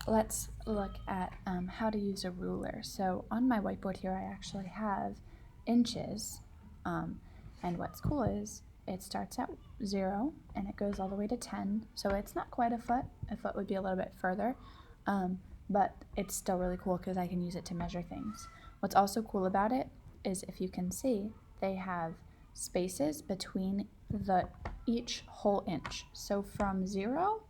let's look at how to use a ruler. So on my whiteboard here, I actually have inches, and what's cool is it starts at 0 and it goes all the way to 10, so it's not quite a foot. A foot would be a little bit further, but it's still really cool because I can use it to measure things. What's also cool about it is, if you can see, they have spaces between each whole inch. So from 0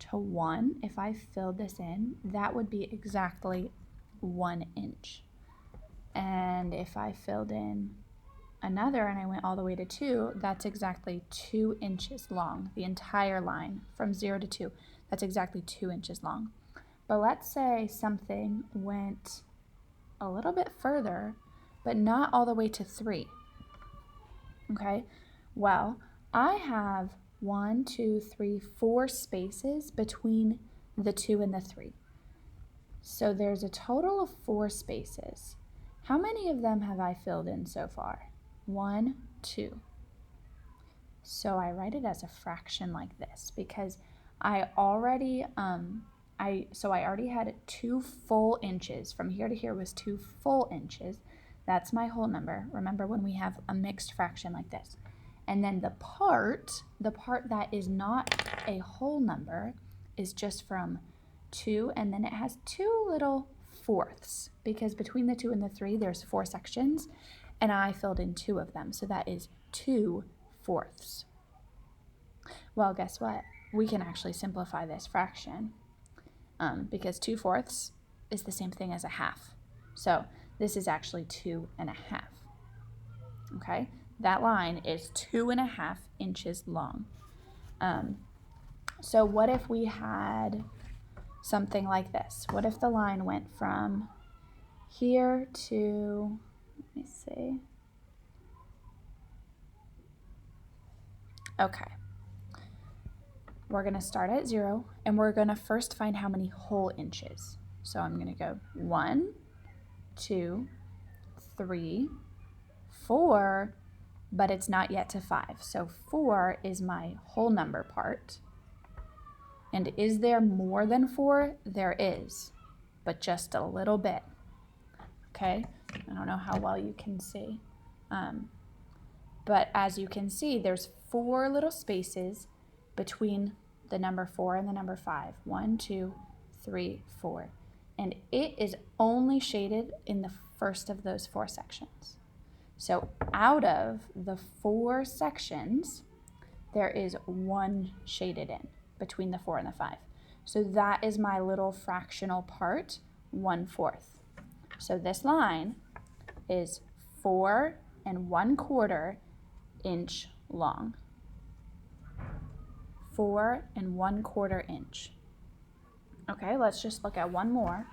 to 1, if I filled this in, that would be exactly 1 inch. And if I filled in another and I went all the way to 2, that's exactly 2 inches long. The entire line from 0 to 2, that's exactly 2 inches long. But let's say something went a little bit further, but not all the way to 3. Okay, well, I have 1, 2, 3, 4 spaces between the 2 and the 3. So there's a total of 4 spaces. How many of them have I filled in so far? 1, 2. So I write it as a fraction like this because I already had 2 full inches. From here to here was 2 full inches. That's my whole number. Remember when we have a mixed fraction like this. And then the part that is not a whole number is just from 2, and then it has 2 little fourths, because between the 2 and the 3 there's 4 sections, and I filled in 2 of them, so that is 2 fourths. Well, guess what? We can actually simplify this fraction, because 2 fourths is the same thing as a half. So this is actually 2 1/2. Okay, that line is 2 1/2 inches long. So what if we had something like this? What if the line went from here to, let me see. Okay, we're going to start at 0, and we're going to first find how many whole inches. So I'm going to go 1, 2, 3, 4, but it's not yet to 5. So 4 is my whole number part. And is there more than 4? There is, but just a little bit. Okay, I don't know how well you can see. But as you can see, there's 4 little spaces between the number 4 and the number 5. 1, 2, 3, 4. And it is only shaded in the first of those 4 sections. So out of the 4 sections, there is 1 shaded in between the 4 and the 5. So that is my little fractional part, 1/4. So this line is 4 1/4 inch long. 4 1/4 inch. Okay, let's just look at one more.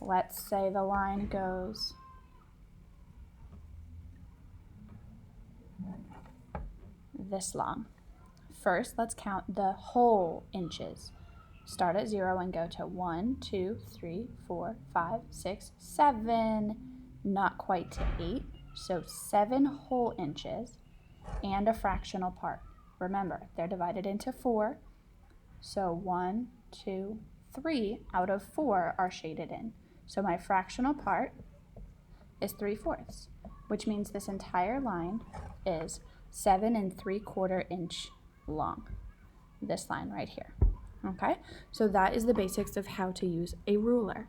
Let's say the line goes this long. First, let's count the whole inches. Start at 0 and go to 1, 2, 3, 4, 5, 6, 7, not quite to 8. So 7 whole inches and a fractional part. Remember, they're divided into 4. So 1, 2, 3 out of 4 are shaded in. So my fractional part is 3/4, which means this entire line is 7 3/4 inch long. This line right here. Okay, so that is the basics of how to use a ruler.